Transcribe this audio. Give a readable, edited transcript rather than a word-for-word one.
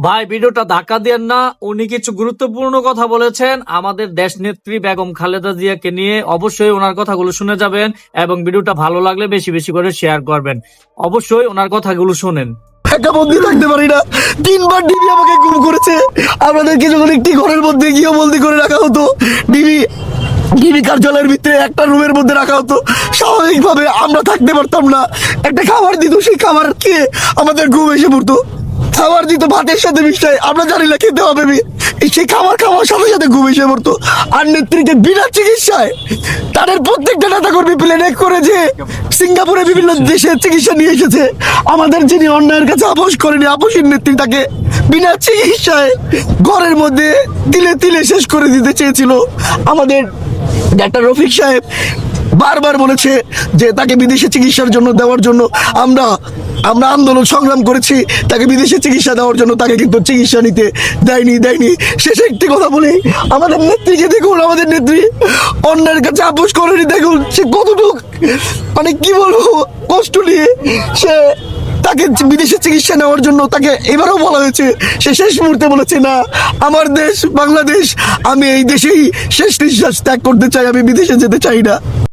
ভাই ভিডিওটা ধাক্কা দিয়েন না, উনি কিছু গুরুত্বপূর্ণ কথা বলেছেন আমাদের দেশ নেত্রী বেগম খালেদা জিয়াকে নিয়ে। অবশ্যই ওনার কথাগুলো শুনে যাবেন এবং ভিডিওটা ভালো লাগলে বেশি বেশি করে শেয়ার করবেন। অবশ্যই ওনার কথাগুলো শুনেন। একা বন্দি থাকতে পারি না, 3বার ডিবি আমাকে গুম করেছে। আমাদেরকে যখন একটি ঘরের মধ্যে গিয়ে বন্দি করে রাখা হতো, ডিবি ডিবি কার্যালয়ের ভিতরে একটা রুমের মধ্যে রাখা হতো, স্বাভাবিকভাবে আমরা থাকতে পারতাম না। একটা খাবার দিত, সেই খাবার খেয়ে আমাদের ঘুম এসে পড়তো। খাবার দিত ভাতের সাথে মিশাই, আমরা জানি না খেতে হবে, সেই খাবার খাওয়ার সাথে সাথে ঘুম এসে পড়তো। আর নেত্রীকে বিনা চিকিৎসায় তাদের প্রত্যেকটা নেতাকর্মী প্লেন করে যে সিঙ্গাপুরে বিভিন্ন দেশে চিকিৎসা নিয়ে এসেছে। আমাদের যিনি অন্যায়ের কাছে আপোষ করেনি, আপোষের নেত্রী, তাকে বিনা চিকিৎসায় ঘরের মধ্যে তিলে তিলে শেষ করে দিতে চেয়েছিল। আমাদের ডাক্তার রফিক সাহেব বারবার বলেছে যে তাকে বিদেশে চিকিৎসার জন্য দেওয়ার জন্য আমরা আন্দোলন সংগ্রাম করেছি, তাকে বিদেশে চিকিৎসা দেওয়ার জন্য। তাকে কিন্তু চিকিৎসা নিতে দেয়নি। শেষে একটি কথা বলি, আমাদের নেত্রীকে দেখুন, আমাদের নেত্রী অন্যের কাছে আপোষ করেনি। দেখুন সে কতটুক, মানে কি বলবো, কষ্ট নিয়ে সে তাকে বিদেশে চিকিৎসা নেওয়ার জন্য তাকে এবারও বলা হয়েছে। সে শেষ মুহূর্তে বলেছে, না, আমার দেশ বাংলাদেশ, আমি এই দেশেই শেষ নিঃশ্বাস ত্যাগ করতে চাই, আমি বিদেশে যেতে চাই না।